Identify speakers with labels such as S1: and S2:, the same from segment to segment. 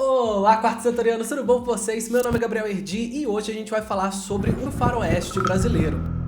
S1: Olá, quarto setorianos, tudo bom com vocês? Meu nome é Gabriel Erdi e hoje a gente vai falar sobre o faroeste brasileiro.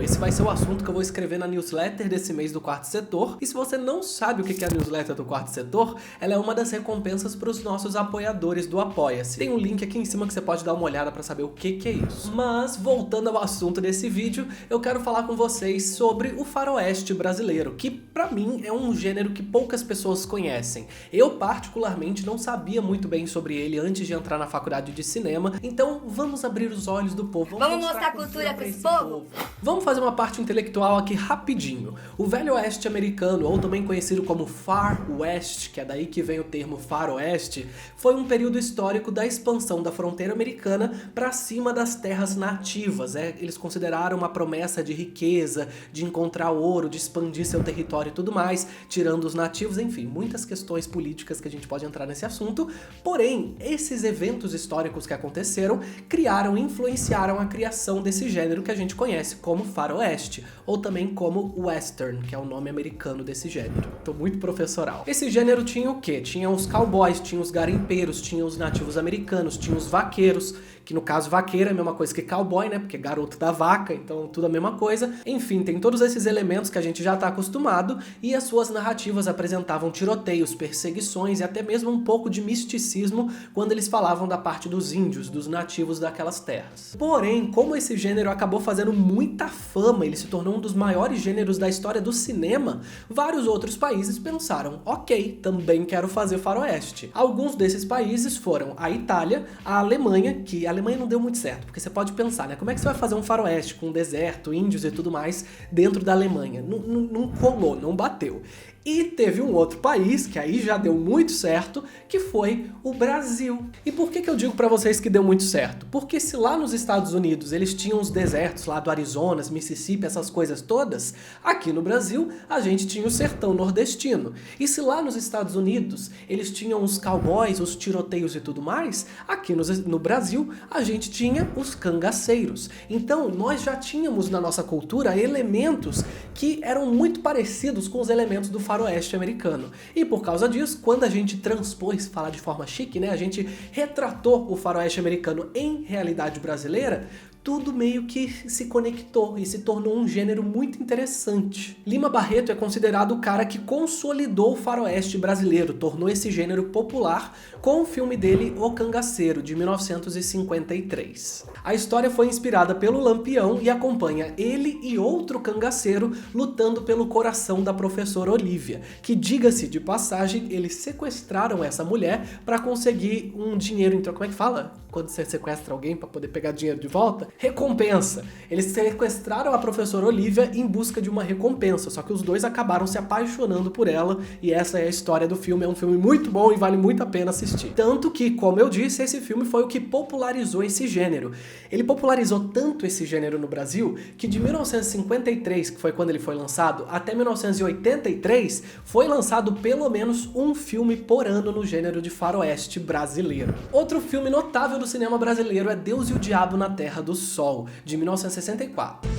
S1: Esse vai ser o assunto que eu vou escrever na newsletter desse mês do Quarto Setor. E se você não sabe o que é a newsletter do Quarto Setor, ela é uma das recompensas para os nossos apoiadores do Apoia-se. Tem um link aqui em cima que você pode dar uma olhada para saber o que é isso. Mas, voltando ao assunto desse vídeo, eu quero falar com vocês sobre o faroeste brasileiro, que pra mim é um gênero que poucas pessoas conhecem. Eu, particularmente, não sabia muito bem sobre ele antes de entrar na faculdade de cinema, então vamos abrir os olhos do povo.
S2: Vamos mostrar a cultura para esse povo?
S1: Vamos fazer uma parte intelectual aqui rapidinho. O Velho Oeste americano, ou também conhecido como Far West, que é daí que vem o termo faroeste, foi um período histórico da expansão da fronteira americana para cima das terras nativas. Eles consideraram uma promessa de riqueza, de encontrar ouro, de expandir seu território e tudo mais, tirando os nativos, enfim, muitas questões políticas que a gente pode entrar nesse assunto. Porém, esses eventos históricos que aconteceram criaram e influenciaram a criação desse gênero que a gente conhece como faroeste, ou também como western, que é o nome americano desse gênero. Tô muito professoral. Esse gênero tinha o quê? Tinha os cowboys, tinha os garimpeiros, tinha os nativos americanos, tinha os vaqueiros, que no caso vaqueiro é a mesma coisa que cowboy, né? Porque é garoto da vaca, então tudo a mesma coisa. Enfim, tem todos esses elementos que a gente já tá acostumado e as suas narrativas apresentavam tiroteios, perseguições e até mesmo um pouco de misticismo quando eles falavam da parte dos índios, dos nativos daquelas terras. Porém, como esse gênero acabou fazendo muita fama, ele se tornou um dos maiores gêneros da história do cinema, vários outros países pensaram, ok, também quero fazer faroeste. Alguns desses países foram a Itália, a Alemanha, que a Alemanha não deu muito certo, porque você pode pensar, né, como é que você vai fazer um faroeste com deserto, índios e tudo mais dentro da Alemanha? Não colou, não bateu. E teve um outro país, que aí já deu muito certo, que foi o Brasil. E por que eu digo pra vocês que deu muito certo? Porque se lá nos Estados Unidos eles tinham os desertos lá do Arizona, Mississippi, essas coisas todas, aqui no Brasil a gente tinha o sertão nordestino. E se lá nos Estados Unidos eles tinham os cowboys, os tiroteios e tudo mais, aqui no Brasil a gente tinha os cangaceiros. Então nós já tínhamos na nossa cultura elementos que eram muito parecidos com os elementos do faroeste americano. E por causa disso, quando a gente transpôs, falar de forma chique, né, a gente retratou o faroeste americano em realidade brasileira, tudo meio que se conectou e se tornou um gênero muito interessante. Lima Barreto é considerado o cara que consolidou o faroeste brasileiro, tornou esse gênero popular com o filme dele O Cangaceiro, de 1953. A história foi inspirada pelo Lampião e acompanha ele e outro cangaceiro lutando pelo coração da professora Olívia, que, diga-se de passagem, eles sequestraram essa mulher para conseguir um dinheiro, então como é que fala? Quando você sequestra alguém para poder pegar dinheiro de volta? Recompensa. Eles sequestraram a professora Olívia em busca de uma recompensa, só que os dois acabaram se apaixonando por ela, e essa é a história do filme. É um filme muito bom e vale muito a pena assistir. Tanto que, como eu disse, esse filme foi o que popularizou esse gênero. Ele popularizou tanto esse gênero no Brasil, que de 1953, que foi quando ele foi lançado, até 1983, foi lançado pelo menos um filme por ano no gênero de faroeste brasileiro. Outro filme notável do cinema brasileiro é Deus e o Diabo na Terra do Sol, de 1964.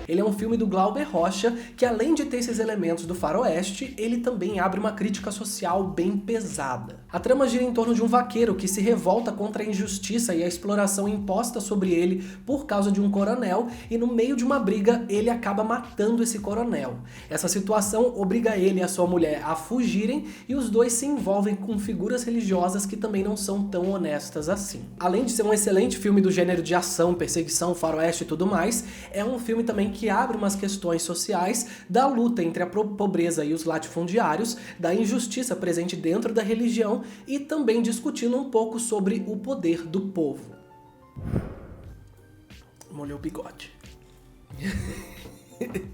S1: Ele é um filme do Glauber Rocha, que além de ter esses elementos do faroeste, ele também abre uma crítica social bem pesada. A trama gira em torno de um vaqueiro que se revolta contra a injustiça e a exploração imposta sobre ele por causa de um coronel, e no meio de uma briga ele acaba matando esse coronel. Essa situação obriga ele e a sua mulher a fugirem, e os dois se envolvem com figuras religiosas que também não são tão honestas assim. Além de ser um excelente filme do gênero de ação, perseguição, faroeste e tudo mais, é um filme também que abre umas questões sociais da luta entre a pobreza e os latifundiários, da injustiça presente dentro da religião e também discutindo um pouco sobre o poder do povo. Molhou o bigode.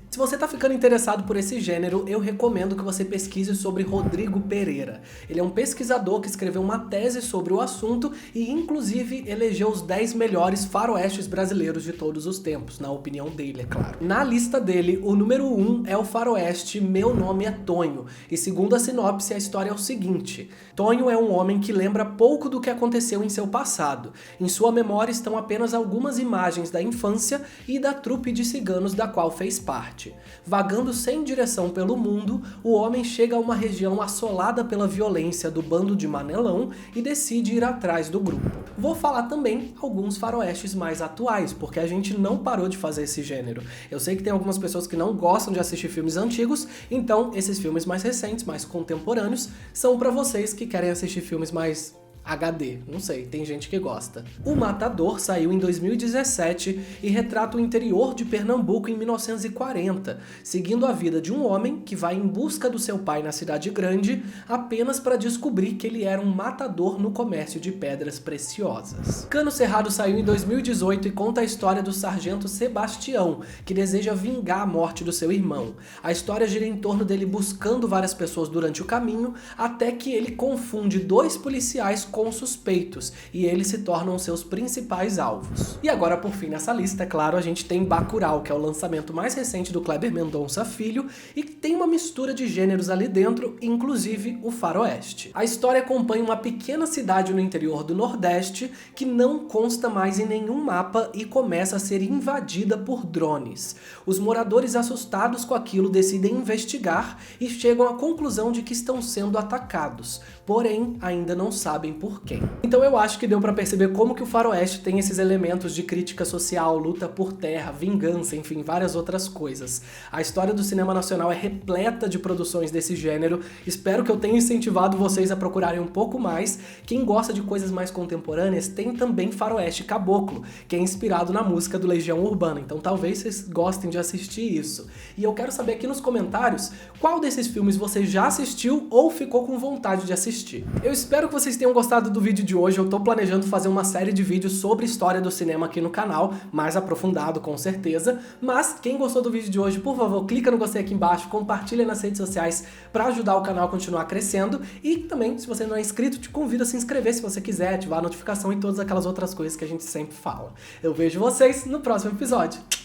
S1: Se você tá ficando interessado por esse gênero, eu recomendo que você pesquise sobre Rodrigo Pereira. Ele é um pesquisador que escreveu uma tese sobre o assunto e inclusive elegeu os 10 melhores faroestes brasileiros de todos os tempos, na opinião dele, é claro. Na lista dele, o número 1 é o faroeste Meu Nome é Tonho, e segundo a sinopse, a história é o seguinte: Tonho é um homem que lembra pouco do que aconteceu em seu passado. Em sua memória estão apenas algumas imagens da infância e da trupe de ciganos da qual fez fez parte. Vagando sem direção pelo mundo, o homem chega a uma região assolada pela violência do bando de Manelão e decide ir atrás do grupo. Vou falar também alguns faroestes mais atuais, porque a gente não parou de fazer esse gênero. Eu sei que tem algumas pessoas que não gostam de assistir filmes antigos, então esses filmes mais recentes, mais contemporâneos, são pra vocês que querem assistir filmes mais HD, não sei, tem gente que gosta. O Matador saiu em 2017 e retrata o interior de Pernambuco em 1940, seguindo a vida de um homem que vai em busca do seu pai na cidade grande apenas para descobrir que ele era um matador no comércio de pedras preciosas. Cano Cerrado saiu em 2018 e conta a história do sargento Sebastião, que deseja vingar a morte do seu irmão. A história gira em torno dele buscando várias pessoas durante o caminho, até que ele confunde dois policiais com suspeitos, e eles se tornam seus principais alvos. E agora, por fim, nessa lista, é claro, a gente tem Bacurau, que é o lançamento mais recente do Kleber Mendonça Filho, e que tem uma mistura de gêneros ali dentro, inclusive o faroeste. A história acompanha uma pequena cidade no interior do Nordeste, que não consta mais em nenhum mapa e começa a ser invadida por drones. Os moradores, assustados com aquilo, decidem investigar e chegam à conclusão de que estão sendo atacados, porém ainda não sabem por quem. Então eu acho que deu pra perceber como que o faroeste tem esses elementos de crítica social, luta por terra, vingança, enfim, várias outras coisas. A história do cinema nacional é repleta de produções desse gênero, espero que eu tenha incentivado vocês a procurarem um pouco mais. Quem gosta de coisas mais contemporâneas tem também Faroeste Caboclo, que é inspirado na música do Legião Urbana, então talvez vocês gostem de assistir isso. E eu quero saber aqui nos comentários qual desses filmes você já assistiu ou ficou com vontade de assistir. Eu espero que vocês tenham gostado do vídeo de hoje. Eu tô planejando fazer uma série de vídeos sobre história do cinema aqui no canal, mais aprofundado com certeza, mas quem gostou do vídeo de hoje, por favor, clica no gostei aqui embaixo, compartilha nas redes sociais pra ajudar o canal a continuar crescendo, e também, se você não é inscrito, te convido a se inscrever se você quiser, ativar a notificação e todas aquelas outras coisas que a gente sempre fala. Eu vejo vocês no próximo episódio.